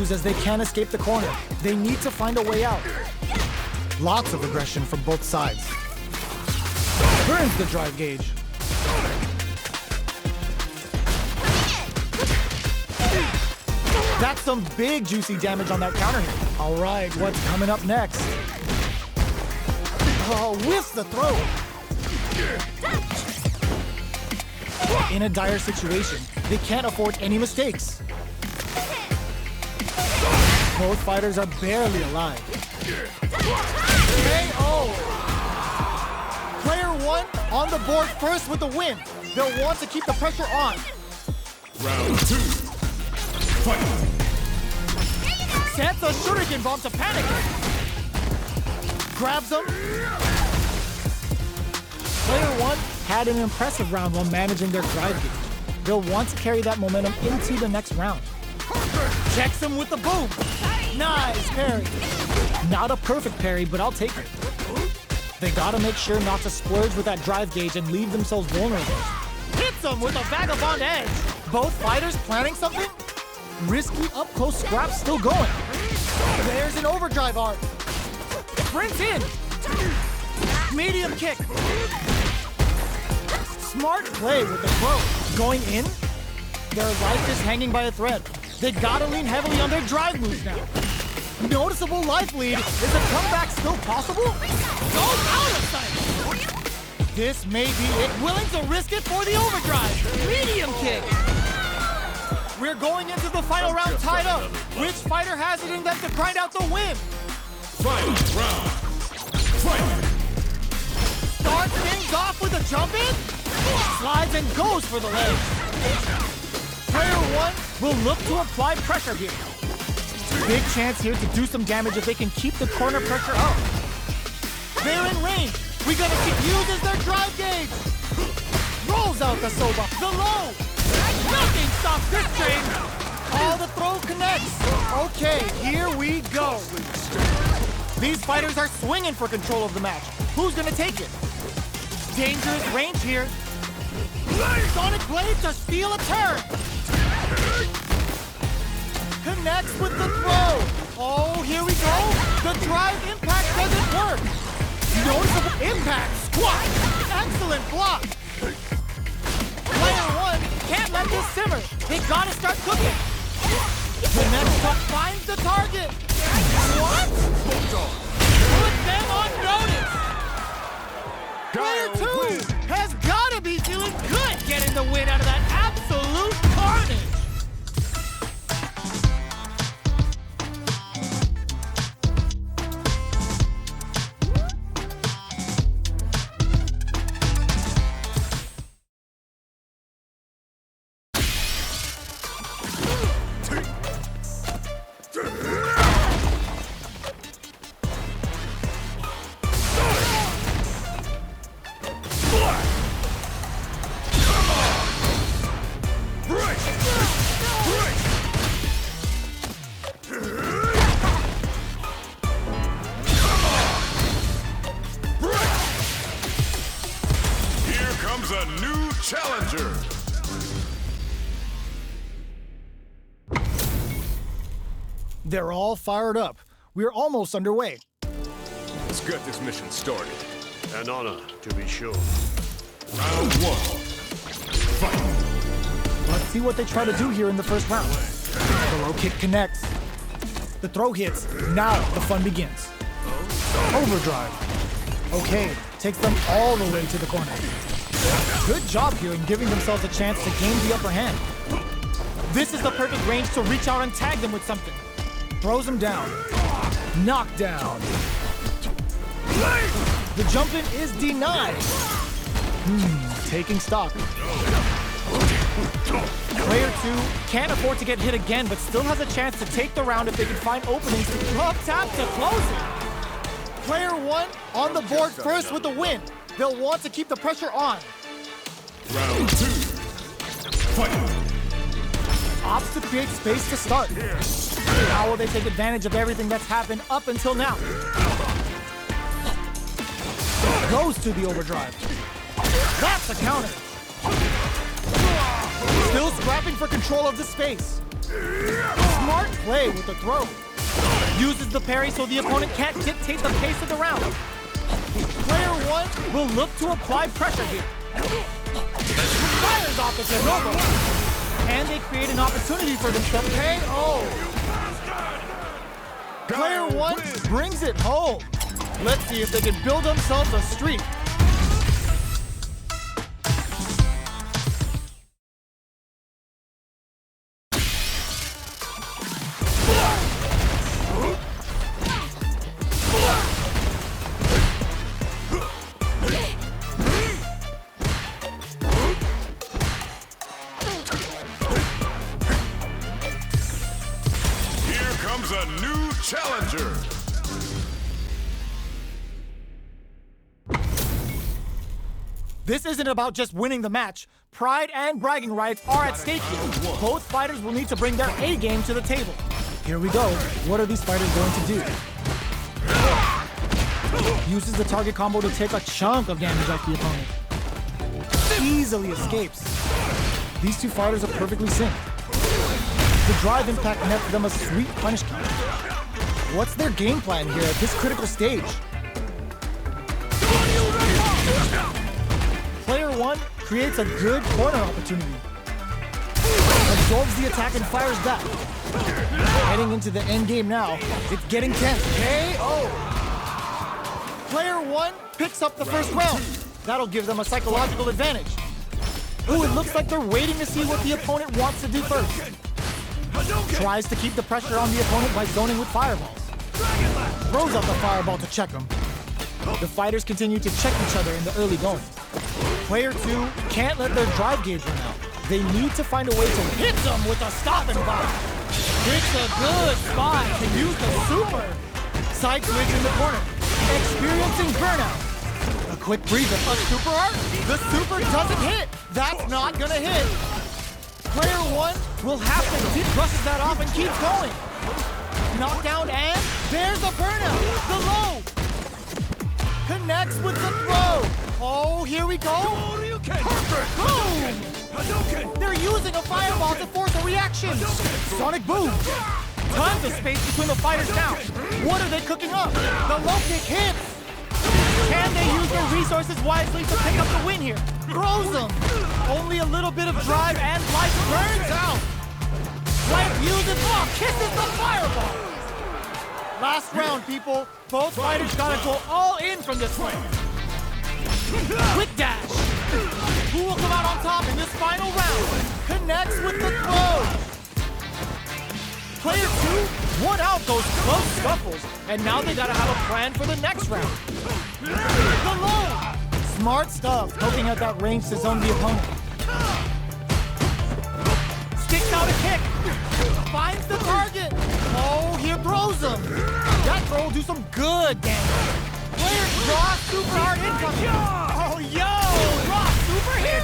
confused as they can't escape the corner. They need to find a way out. Lots of aggression from both sides. Burns the drive gauge. That's some big juicy damage on that counter hit. All right, what's coming up next? Oh, whiffs the throw. In a dire situation, they can't afford any mistakes. Both fighters are barely alive. KO! Player one on the board first with the win. They'll want to keep the pressure on. Round 2. Fight! Sets a shuriken bomb to panic him. Grabs him. Player one had an impressive round while managing their drive gauge. They'll want to carry that momentum into the next round. Checks him with the boom. Nice parry. Not a perfect parry, but I'll take it. They gotta make sure not to splurge with that drive gauge and leave themselves vulnerable. Hits him with a vagabond edge. Both fighters planning something? Risky up-close scrap still going. There's an overdrive art. Sprints in. Medium kick. Smart play with the throw. Going in? Their life is hanging by a thread. They gotta lean heavily on their drive moves now. Noticeable life lead. Is a comeback still possible? Go out of sight! This may be it. Willing to risk it for the overdrive. Medium kick. We're going into the final round tied up. Which fighter has it in them to grind out the win? Final round. Fight! Starts things off with a jump in. Slides and goes for the leg. Player one will look to apply pressure here. Big chance here to do some damage if they can keep the corner pressure up. They're in range. We gonna see uses their drive gauge. Rolls out the soba. The low. Nothing stops this train. All the throw connects. Okay, here we go. These fighters are swinging for control of the match. Who's gonna take it? Dangerous range here. Sonic blade to steal a turn. Connects with the throw. Oh, here we go. The drive impact doesn't work. Noticeable impact. Squat. Excellent block. Player one can't let this simmer. They gotta start cooking. The next one finds the target. What? Put them on notice. Player two has gotta be feeling good getting the win out of that absolute carnage. A new challenger. They're all fired up. We're almost underway. Let's get this mission started. An honor, to be sure. Round 1. Fight! Let's see what they try to do here in the first round. The low kick connects. The throw hits. Now the fun begins. Overdrive. Okay, takes them all the way to the corner. Good job here in giving themselves a chance to gain the upper hand. This is the perfect range to reach out and tag them with something. Throws them down. Knockdown. The jump in is denied. Taking stock. Player two can't afford to get hit again, but still has a chance to take the round if they can find openings to up tap to close it. Player one on the board first with the win. They'll want to keep the pressure on. Round 2. Fight! Opts to create space to start. How will they take advantage of everything that's happened up until now? Goes to the overdrive. That's a counter. Still scrapping for control of the space. Smart play with the throw. Uses the parry so the opponent can't dictate the pace of the round. Player one will look to apply pressure here. Fires off the Chernobyl. And they create an opportunity for themselves. KO. Player one brings it home. Let's see if they can build themselves a streak. Comes a new challenger. This isn't about just winning the match. Pride and bragging rights are at stake here. Both fighters will need to bring their A game to the table. Here we go. What are these fighters going to do? Uses the target combo to take a chunk of damage off the opponent. Easily escapes. These two fighters are perfectly synced. The drive impact nets them a sweet punish counter. What's their game plan here at this critical stage? Player one creates a good corner opportunity. Absorbs the attack and fires back. Heading into the end game now. It's getting tense. KO! Player one picks up the first round. That'll give them a psychological advantage. Ooh, it looks like they're waiting to see what the opponent wants to do first. Tries to keep the pressure on the opponent by zoning with fireballs. Throws up the fireball to check him. The fighters continue to check each other in the early going. Player two can't let their drive gauge run out. They need to find a way to hit them with a stop and vibe. It's a good spot to use the super. Side switch in the corner. Experiencing burnout. A quick breather. A super art? The super doesn't hit. That's not gonna hit. Player one will have to brushes that off and keeps going. Knockdown and there's the burnout. The low. Connects with the throw. Oh, here we go. Perfect. Boom. They're using a fireball to force a reaction. Sonic boom. Tons of space between the fighters now. What are they cooking up? The low kick hits. Can they use their resources wisely to pick up the win here? Throws them. Only a little bit of drive and life burns out. Life uses kisses the fireball. Last round, people. Both fighters gotta go all in from this one. Quick dash. Who will come out on top in this final round? Connects with the throw. Player two won out those close scuffles, and now they gotta have a plan for the next round. The low. Smart stuff, poking at that range to zone the opponent. Sticks out a kick. Finds the target. Oh, here throws him. That throw will do some good damage. Player draw super hard incoming. Oh, yo! Raw super hit.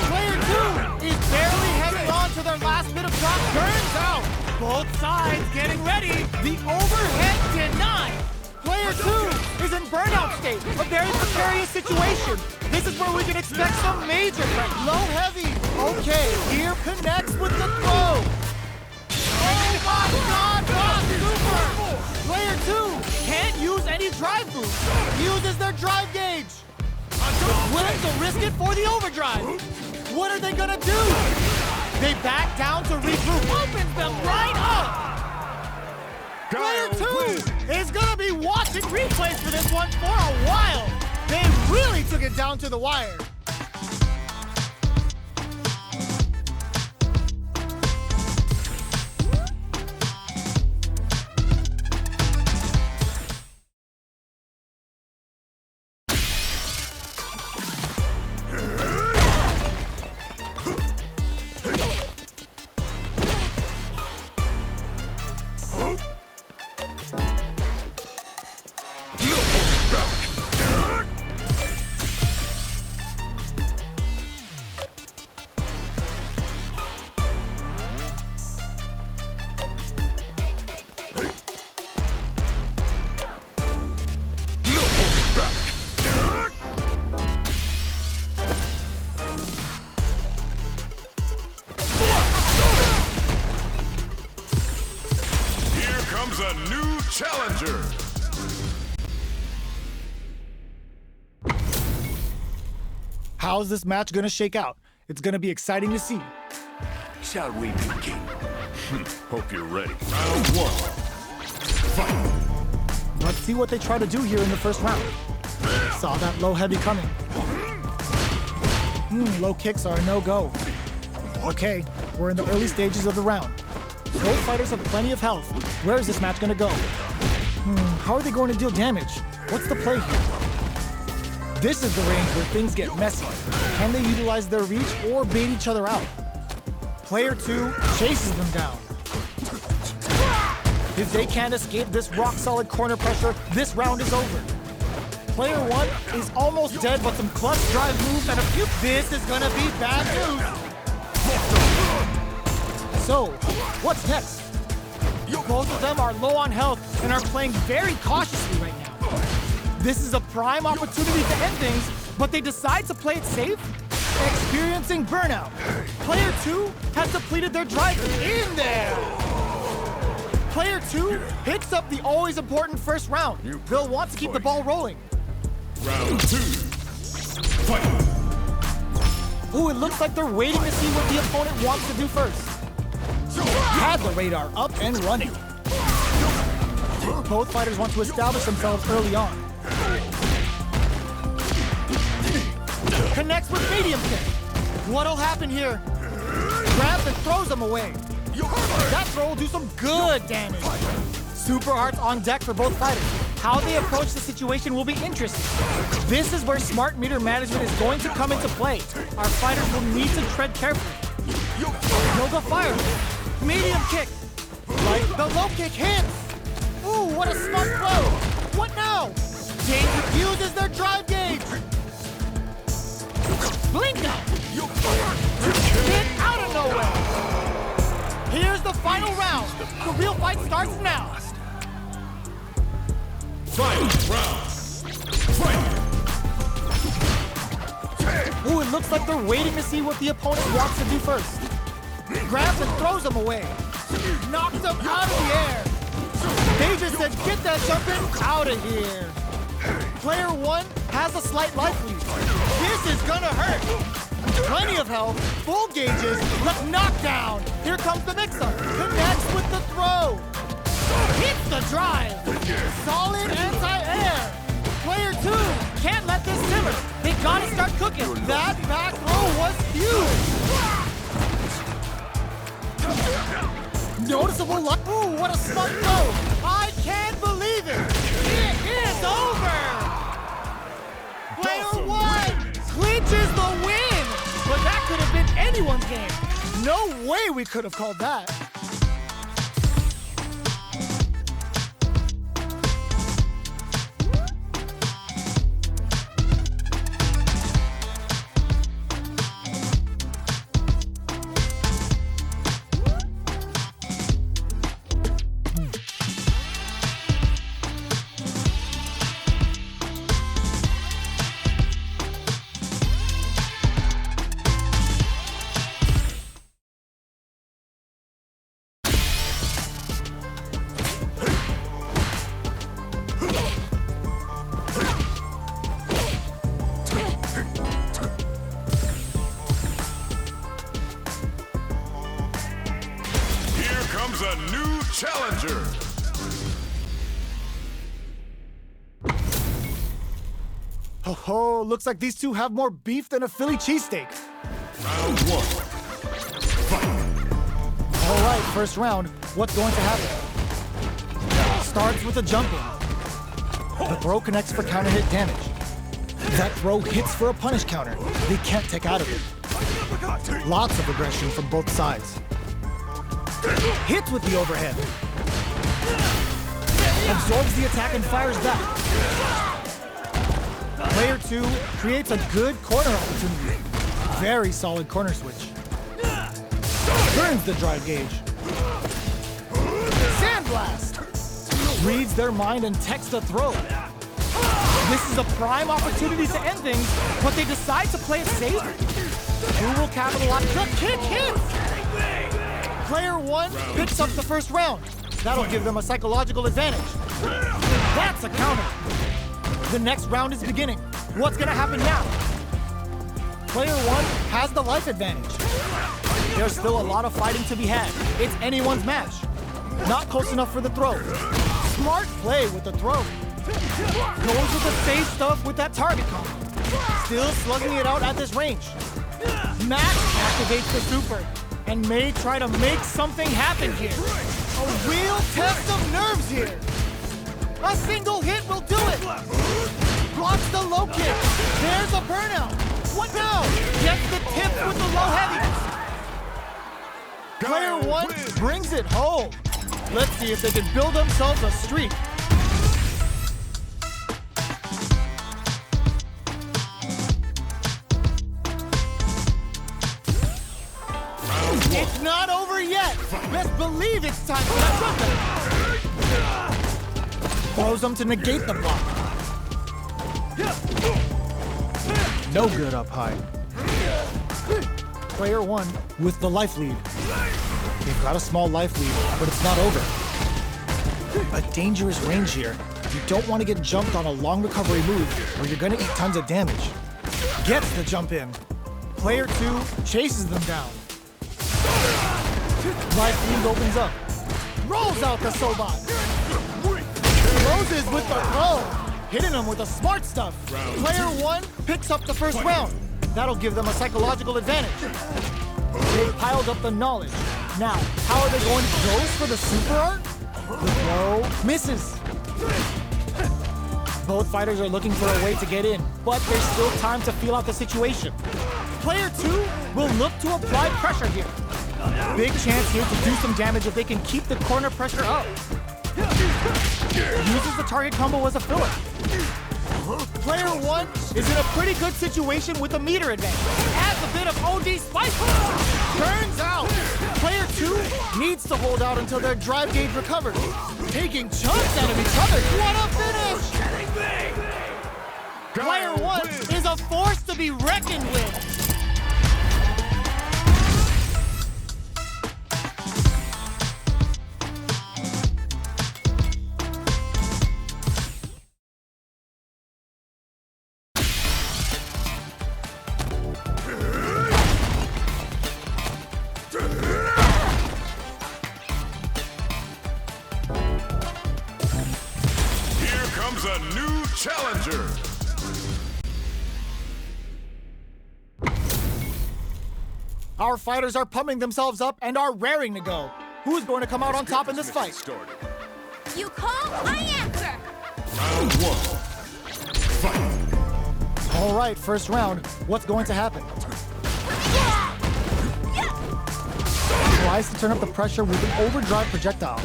Player two is barely hanging on to their last bit of drop. Burns out. Both sides getting ready. The overhead denied. Player two is in burnout state, a very precarious situation. This is where we can expect some major threat. Low heavy. Okay, here connects with the throw. Oh my God, Rock Super! Player two can't use any drive boost. Uses their drive gauge. Willing to risk it for the overdrive. What are they gonna do? They back down to regroup. Opens them right up. Player two is gonna be watching replays for this one for a while. They really took it down to the wire. comes a new challenger. How's this match gonna shake out? It's gonna be exciting to see. Shall we begin? Hope you're ready. Round one. Fight! Let's see what they try to do here in the first round. Saw that low heavy coming. Low kicks are a no-go. Okay, we're in the early stages of the round. Both fighters have plenty of health. Where is this match gonna go? How are they going to deal damage? What's the play here? This is the range where things get messy. Can they utilize their reach or bait each other out? Player 2 chases them down. If they can't escape this rock-solid corner pressure, this round is over. Player 1 is almost dead, but some clutch drive moves and a few... This is gonna be bad news! So, what's next? Both of them are low on health and are playing very cautiously right now. This is a prime opportunity to end things, but they decide to play it safe, experiencing burnout. Player 2 has depleted their drive in there. Player 2 picks up the always important first round. They'll want to keep the ball rolling. Round 2. Fight! Ooh, it looks like they're waiting to see what the opponent wants to do first. Had the radar up and running. Both fighters want to establish themselves early on. Connects with medium kick. What'll happen here? Grabs and throws him away. That throw will do some good damage. Super hearts on deck for both fighters. How they approach the situation will be interesting. This is where smart meter management is going to come into play. Our fighters will need to tread carefully. Yoga fire. Medium kick. Like the low kick hits. Ooh, what a smart throw. What now? Danger fuses their drive gauge. Blink out. Get out of nowhere. Here's the final round. The real fight starts now. Fight! Round! Fight! Ooh, it looks like they're waiting to see what the opponent wants to do first. Grabs and throws him away. Knocks him out of the air. They just said, get that jumping out of here. Player 1 has a slight life lead. This is gonna hurt. Plenty of health, full gauges, but knockdown. Here comes the mix-up. Connects with the throw. Hits the drive. Solid anti-air. Player 2 can't let this simmer. They gotta start cooking. That back throw was huge. Noticeable luck. Ooh, what a smart throw. I can't believe it. It is over. Player 1 clinches the win. But that could have been anyone's game. No way we could have called that. A new challenger. Ho ho, looks like these two have more beef than a Philly cheesesteak. Round 1. Fight! All right, first round. What's going to happen? Starts with a jump in. The throw connects for counter hit damage. That throw hits for a punish counter. They can't take out of it. Lots of aggression from both sides. Hits with the overhead. Absorbs the attack and fires back. Player 2 creates a good corner opportunity. Very solid corner switch. Burns the drive gauge. Sandblast! Reads their mind and techs the throw. This is a prime opportunity to end things, but they decide to play it safe. Who will capitalize? The kick hits! Player 1 picks up the first round. That'll give them a psychological advantage. That's a counter. The next round is beginning. What's gonna happen now? Player one has the life advantage. There's still a lot of fighting to be had. It's anyone's match. Not close enough for the throw. Smart play with the throw. Goes with the safe stuff with that target combo. Still slugging it out at this range. Max activates the super and may try to make something happen here. A real test of nerves here. A single hit will do it. Blocks the low kick. There's a burnout. What now? Gets the tip with the low heavy. Player one brings it home. Let's see if they can build themselves a streak. It's not over yet. Best believe it's time for that jump. Throws him to negate the block. No good up high. Player one with the life lead. They've got a small life lead, but it's not over. A dangerous range here. You don't want to get jumped on a long recovery move, or you're going to eat tons of damage. Gets the jump in. Player two chases them down. Life lead opens up. Rolls out the Sobat. Closes with the throw. Hitting him with the smart stuff. Player one picks up the first round. That'll give them a psychological advantage. They piled up the knowledge. Now, how are they going to go for the super art? The throw misses. Both fighters are looking for a way to get in, but there's still time to feel out the situation. Player two will look to apply pressure here. Big chance here to do some damage if they can keep the corner pressure up. Uses the target combo as a filler. Player one is in a pretty good situation with a meter advantage. Adds a bit of OD spice. Turns out. Player two needs to hold out until their drive gauge recovers. Taking chunks out of each other. What a finish! Player one is a force to be reckoned with. A new challenger. Our fighters are pumping themselves up and are raring to go. Who's going to come out on top in this fight? You call, I answer. Round one. Fight. All right, first round. What's going to happen? Tries to turn up the pressure with an overdrive projectile.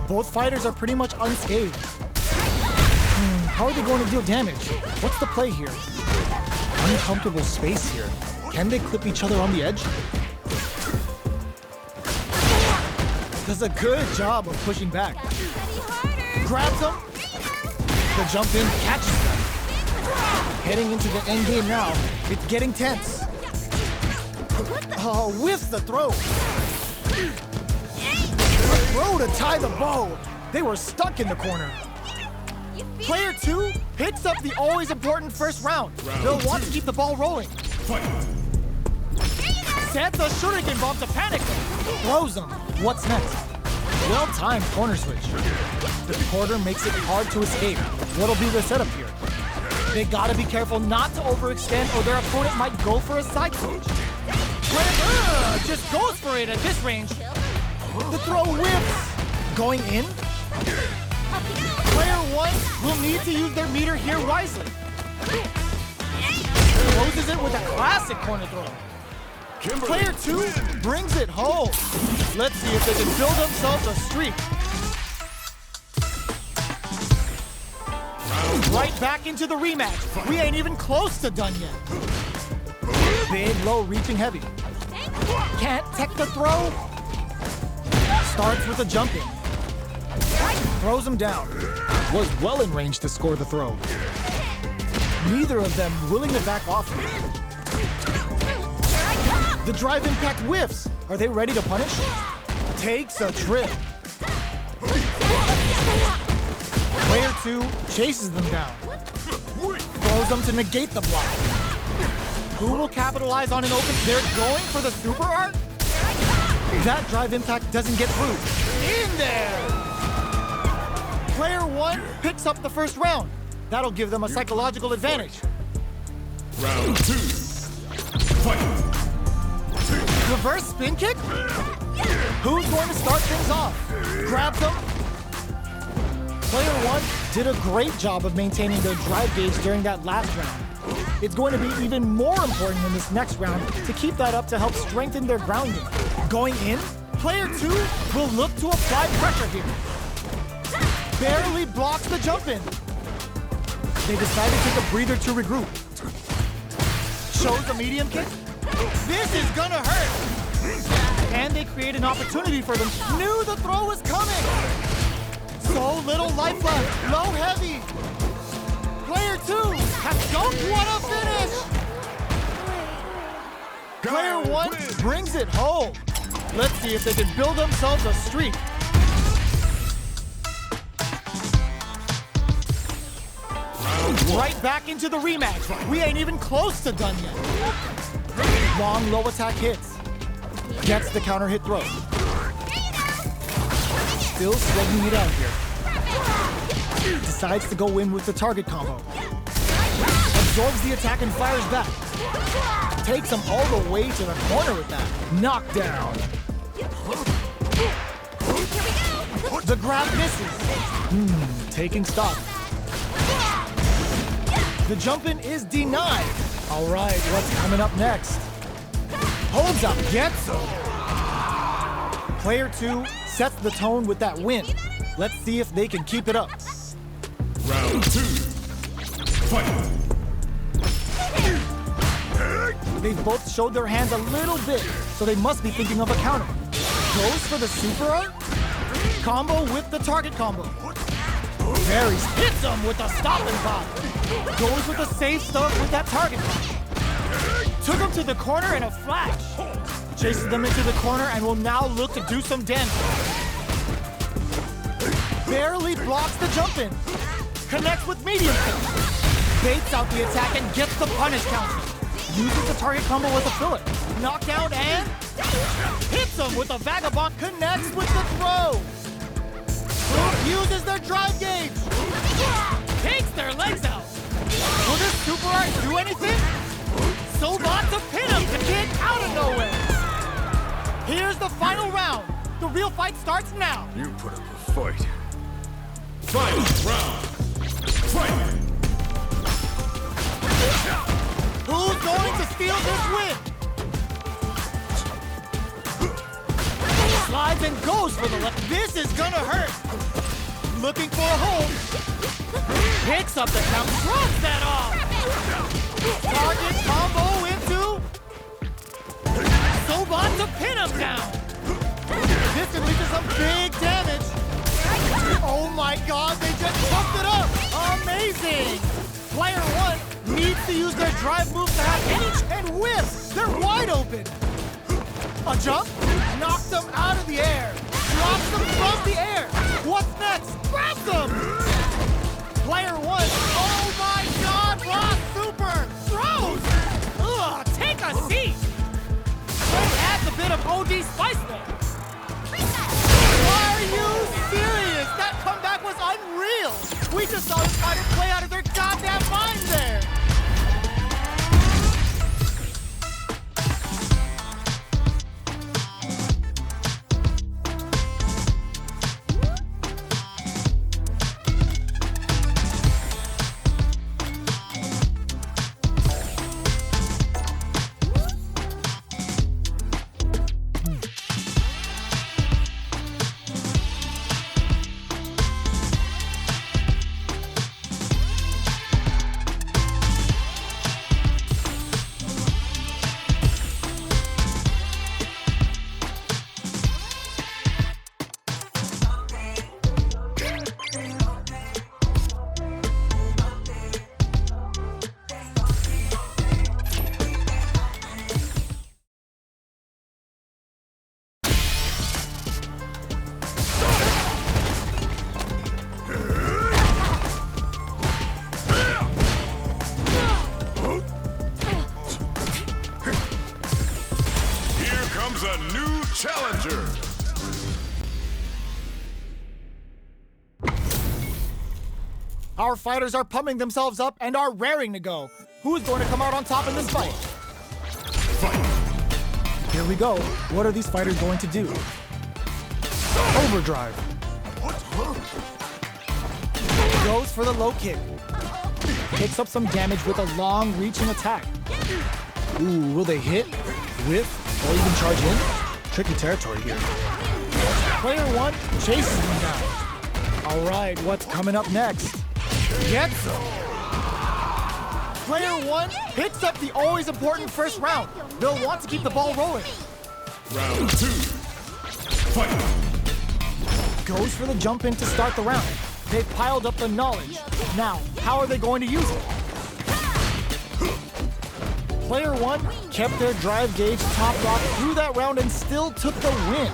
Both fighters are pretty much unscathed. How are they going to deal damage? What's the play here? Uncomfortable space here. Can they clip each other on the edge? Does a good job of pushing back. Grabs them. The jump in catches them. Heading into the end game now. It's getting tense. Oh, whiffs the throw. The throw to tie the bow. They were stuck in the corner. Player two picks up the always important first round. They'll want to keep the ball rolling. Sets a shuriken bomb to panic them. Throws them. What's next? Well-timed corner switch. The quarter makes it hard to escape. What'll be the setup here? They gotta be careful not to overextend or their opponent might go for a side switch. Player just goes for it at this range. The throw whips. Going in? Player one will need to use their meter here wisely. Closes it with a classic corner throw. Player two brings it home. Let's see if they can build themselves a streak. Right back into the rematch. We ain't even close to done yet. Big, low, reaching heavy. Can't tech the throw. Starts with a jump in. Throws him down. Was well in range to score the throw. Neither of them willing to back off. The drive impact whiffs. Are they ready to punish? Takes a trip. Player 2 chases them down. Throws them to negate the block. Who will capitalize on an open? They're going for the super art? That drive impact doesn't get through. In there! Player 1 picks up the first round. That'll give them a psychological advantage. Round 2. Fight. Reverse spin kick? Who's going to start things off? Grab them. Player 1 did a great job of maintaining their drive gauge during that last round. It's going to be even more important in this next round to keep that up to help strengthen their grounding. Going in, player 2 will look to apply pressure here. Barely blocks the jump in. They decide to take a breather to regroup. Shows the medium kick. This is gonna hurt! And they create an opportunity for them. Knew the throw was coming! So little life left. Low heavy. Player 2 don't want to finish! Player 1 brings it home. Let's see if they can build themselves a streak. Right back into the rematch. We ain't even close to done yet. Long low attack hits. Gets the counter hit throw. Still slugging it out here. Decides to go in with the target combo. Absorbs the attack and fires back. Takes him all the way to the corner with that. Knockdown. The grab misses. Taking stock. The jump-in is denied. All right, what's coming up next? Holds up, gets him. Player 2 sets the tone with that win. Let's see if they can keep it up. Round 2. Fight. They've both showed their hands a little bit, so they must be thinking of a counter. Goes for the super art. Combo with the target combo. Varies, hits him with the stop and pop. Goes with the safe stuff with that target combo. Took him to the corner in a flash. Chases them into the corner and will now look to do some damage. Barely blocks the jump in. Connects with medium kick. Baits out the attack and gets the punish counter. Uses the target combo with a fillet. Knockdown and hits him with a vagabond. Connects with the throw. Uses their drive gauge. Takes their legs out. Will this super art do anything? So about to pin him to get out of nowhere. Here's the final round. The real fight starts now. You put up a fight. Final round. Fight. Who's going to steal this win? Slides and goes for the left. This is gonna hurt. Looking for a hold. Picks up the count. Shrugs that off. Target combo into Sobat to pin him down. This can lead to some big damage. Oh my god, they just pumped it up. Amazing. Player 1 needs to use their drive move to have any and whiff. They're wide open. A jump knocks them out of the air. Drops them from the air. What's next? Grabs them. Player 1. Oh my god, Rock Super. Throws. Ugh, take a seat. That adds a bit of OD spice there. Are you serious? That comeback was unreal. We just saw this fighter play out of their goddamn mind there. Our fighters are pumping themselves up and are raring to go. Who's going to come out on top in this fight? Fight! Here we go. What are these fighters going to do? Overdrive. Goes for the low kick. Picks up some damage with a long-reaching attack. Ooh, will they hit, whiff, or even charge in? Tricky territory here. Player 1 chases him down. All right, what's coming up next? Gets him. Player 1 picks up the always important first round. They'll want to keep the ball rolling. Round 2. Fight! Goes for the jump in to start the round. They've piled up the knowledge. Now, how are they going to use it? Player 1 kept their drive gauge top lock through that round and still took the win.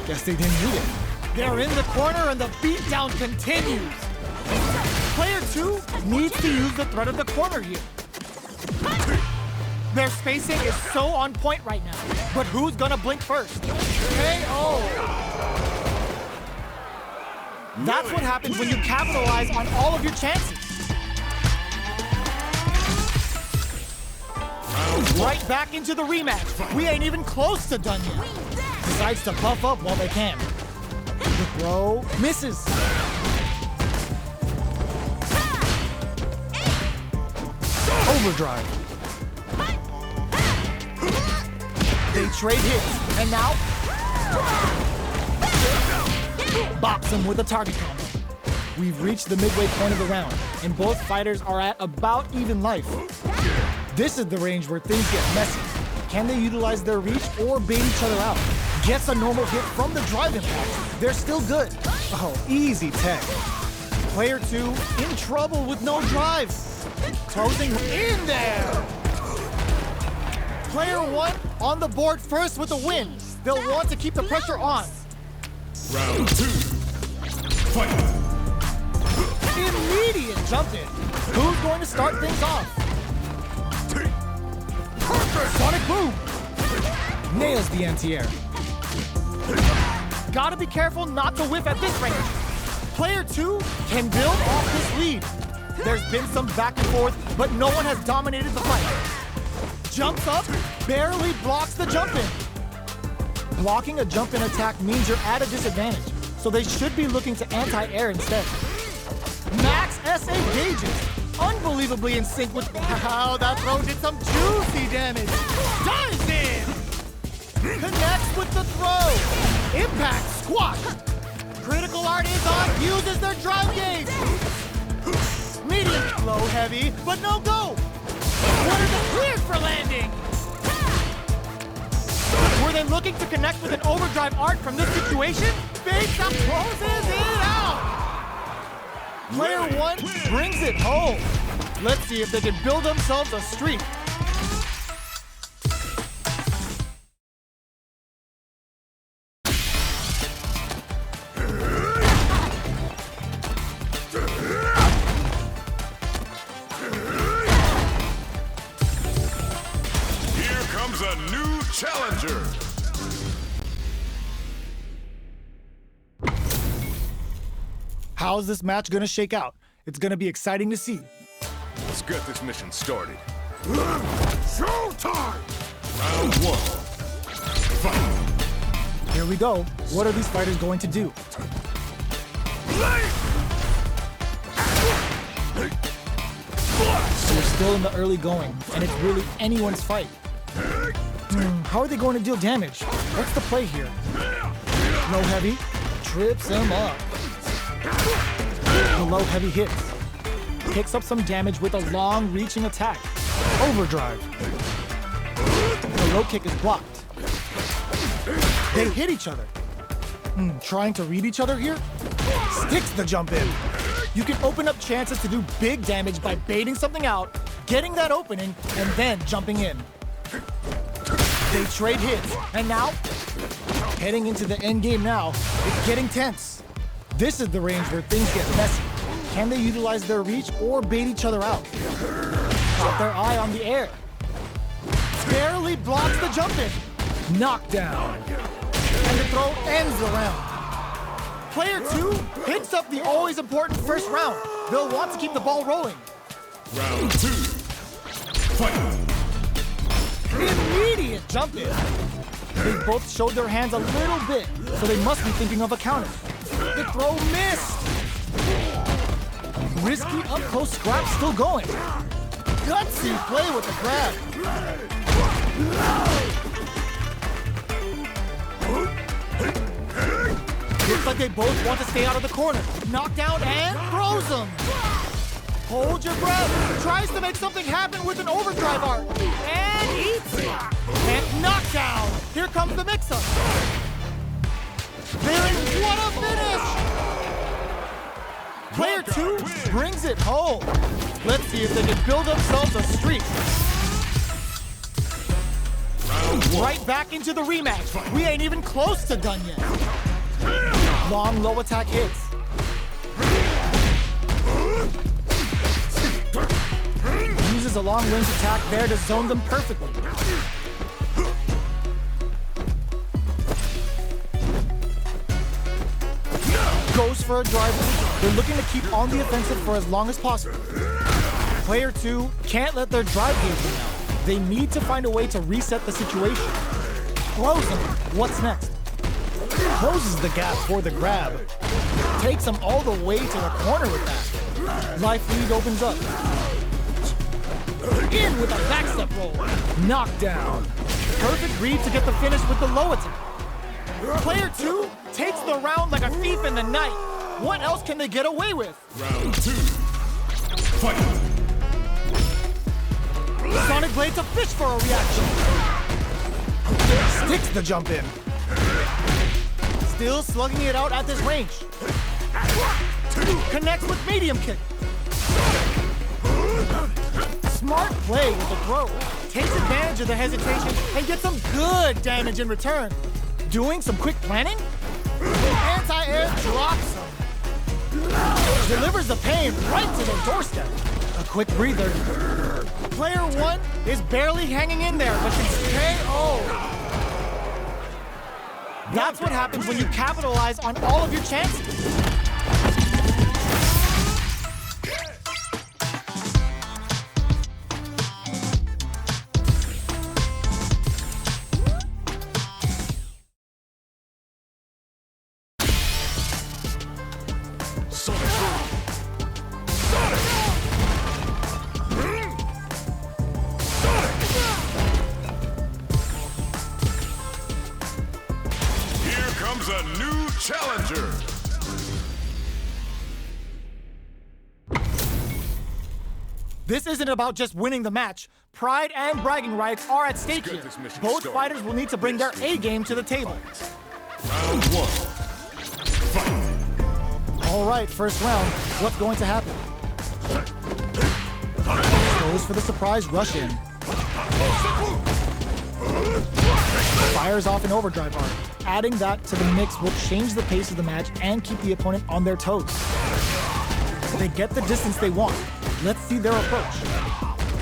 Guess they didn't need it. They're in the corner and the beatdown continues. Player 2 needs to use the threat of the corner here. Their spacing is so on point right now. But who's gonna blink first? KO! That's what happens when you capitalize on all of your chances. Right back into the rematch. We ain't even close to done yet. Decides to buff up while they can. The throw misses. Overdrive. They trade hits, and now box him with a target combo. We've reached the midway point of the round, and both fighters are at about even life. This is the range where things get messy. Can they utilize their reach or bait each other out? Gets a normal hit from the drive impact. They're still good. Oh, easy tech. Player 2 in trouble with no drive. Closing in there. Player 1 on the board first with the win. They'll want to keep the pressure on. Round 2. Fight! Immediate jump in. Who's going to start things off? Sonic boom. Nails the anti-air. Gotta be careful not to whiff at this range. Player 2 can build off this lead. There's been some back and forth, but no one has dominated the fight. Jumps up, barely blocks the jump in. Blocking a jump in attack means you're at a disadvantage, so they should be looking to anti-air instead. Max SA gauges, unbelievably in sync with... Wow, that throw did some juicy damage. Dives in! Connects with the throw. Impact squashed. Critical art is on, uses their drive gauge. Medium, low, heavy, but no go. What is it cleared for landing? Were they looking to connect with an overdrive art from this situation? Face up closes it out. Player 1 brings it home. Let's see if they can build themselves a streak. Here comes a new challenger! How's this match gonna shake out? It's gonna be exciting to see. Let's get this mission started. Showtime! Round 1. Fight! Here we go. What are these fighters going to do? We're still in the early going, and it's really anyone's fight. How are they going to deal damage? What's the play here? Low heavy, trips him up. The low heavy hits. Picks up some damage with a long reaching attack. Overdrive. The low kick is blocked. They hit each other. Trying to read each other here? Sticks the jump in. You can open up chances to do big damage by baiting something out, getting that opening, and then jumping in. They trade hits, and now, heading into the end game now, it's getting tense. This is the range where things get messy. Can they utilize their reach or bait each other out? Got their eye on the air. Barely blocks the jump in. Knockdown. And the throw ends the round. Player 2 picks up the always important first round. They'll want to keep the ball rolling. Round 2. Fight. Immediate jump in. They both showed their hands a little bit, so they must be thinking of a counter. The throw missed. Risky up-close scrap still going. Gutsy play with the grab. Looks like they both want to stay out of the corner. Knockdown and throws him. Hold your breath. Tries to make something happen with an overdrive art. And eats it. And knockdown. Here comes the mix-up. What a finish! Player 2 brings it home. Let's see if they can build themselves a streak. Right back into the rematch. We ain't even close to done yet. Long low attack hits. Uses a long range attack there to zone them perfectly. Goes for a driver. They're looking to keep on the offensive for as long as possible. Player 2 can't let their drive game go down. They need to find a way to reset the situation. Throws him. What's next? Closes the gap for the grab. Takes him all the way to the corner with that. Life lead opens up. In with a backstep roll. Knockdown. Perfect read to get the finish with the low attack. Player 2 takes the round like a thief in the night. What else can they get away with? Round 2. Fight. Sonic Blade to fish for a reaction. Sticks the jump in. Still slugging it out at this range. Connects with medium kick. Smart play with the throw. Takes advantage of the hesitation and gets some good damage in return. Doing some quick planning? Anti-air drops him. Delivers the pain right to their doorstep. A quick breather. Player 1 is barely hanging in there, but can KO. That's what happens when you capitalize on all of your chances. A new challenger. This isn't about just winning the match. Pride and bragging rights are at stake here. Both fighters will need to bring their A game to the table. Round 1. Fight. All right, first round. What's going to happen? Goes for the surprise rush in. Fires off an overdrive art. Adding that to the mix will change the pace of the match and keep the opponent on their toes. They get the distance they want. Let's see their approach.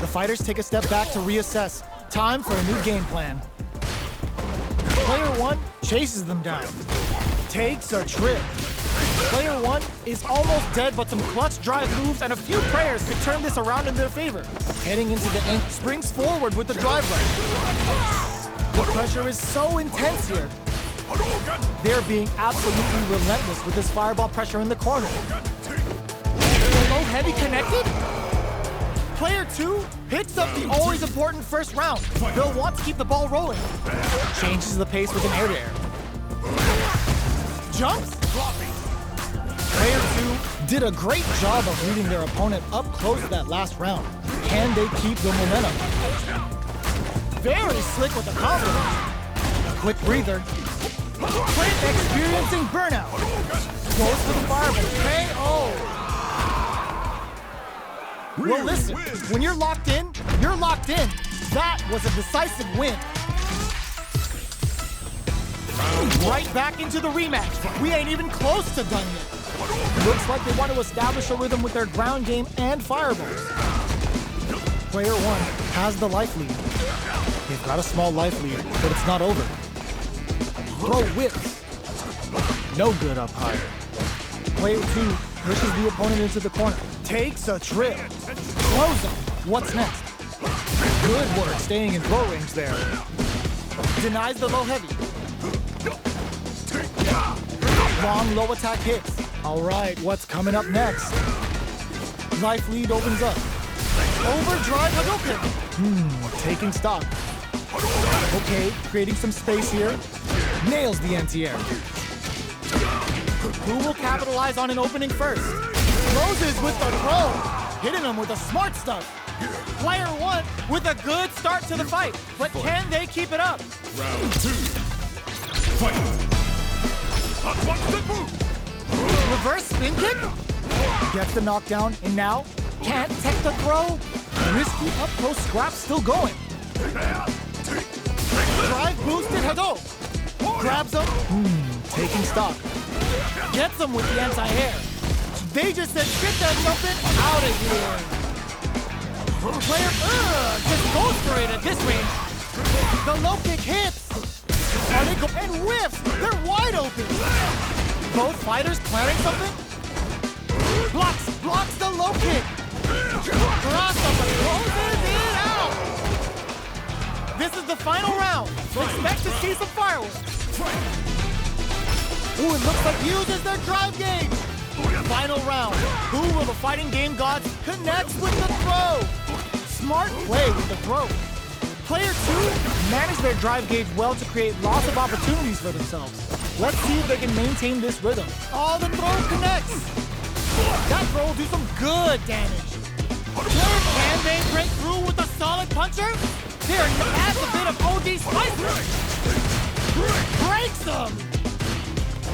The fighters take a step back to reassess. Time for a new game plan. Player 1 chases them down. Takes a trip. Player 1 is almost dead, but some clutch drive moves and a few prayers could turn this around in their favor. Heading into the ink, springs forward with the drive right. The pressure is so intense here. They're being absolutely relentless with this fireball pressure in the corner. Low heavy connected? Player 2 picks up the always important first round. They'll want to keep the ball rolling. Changes the pace with an air-to-air. Jumps? Player 2 did a great job of reading their opponent up close that last round. Can they keep the momentum? Very slick with the confidence. A quick breather. Player experiencing burnout. Goes for the fireball. KO. Well, listen, when you're locked in, you're locked in. That was a decisive win. Right back into the rematch. We ain't even close to done yet. Looks like they want to establish a rhythm with their ground game and fireballs. Player 1 has the life lead. They've got a small life lead, but it's not over. Throw whips. No good up high. Player 2 pushes the opponent into the corner. Takes a trip. Throws them. What's next? Good work staying in throw range there. Denies the low heavy. Long low attack hits. All right, what's coming up next? Life lead opens up. Overdrive Hadouken. Taking stock. Okay, creating some space here. Nails the anti-air. Who will capitalize on an opening first? Closes with the throw. Hitting him with the smart stuff. Player 1 with a good start to the fight. But can they keep it up? Round 2. Fight. Reverse spin kick? Gets the knockdown, and now can't tech the throw. Risky up close scrap still going. Drive boosted Hadou. Grabs him. Taking stock. Gets him with the anti-air. They just said get that something out of here. Player just goes for it at this range. The low kick hits. Are they and whiffs. They're wide open. Both fighters planning something. Blocks the low kick. Grasa closes it out. This is the final round. Expect to see some fireworks. Ooh, it looks like uses their drive gauge. Final round. Who will the fighting game gods connects with the throw? Smart play with the throw. Player 2 managed their drive gauge well to create lots of opportunities for themselves. Let's see if they can maintain this rhythm. Oh, the throw connects. That throw will do some good damage. Can they break through with a solid puncher? There adds a bit of OD spice. Breaks them.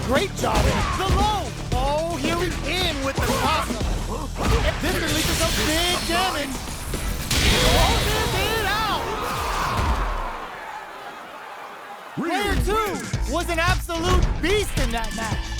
Great job. The low. Oh, here we in with the toss-up. This releases some big damage. Closes it out. Player 2 was an absolute beast in that match.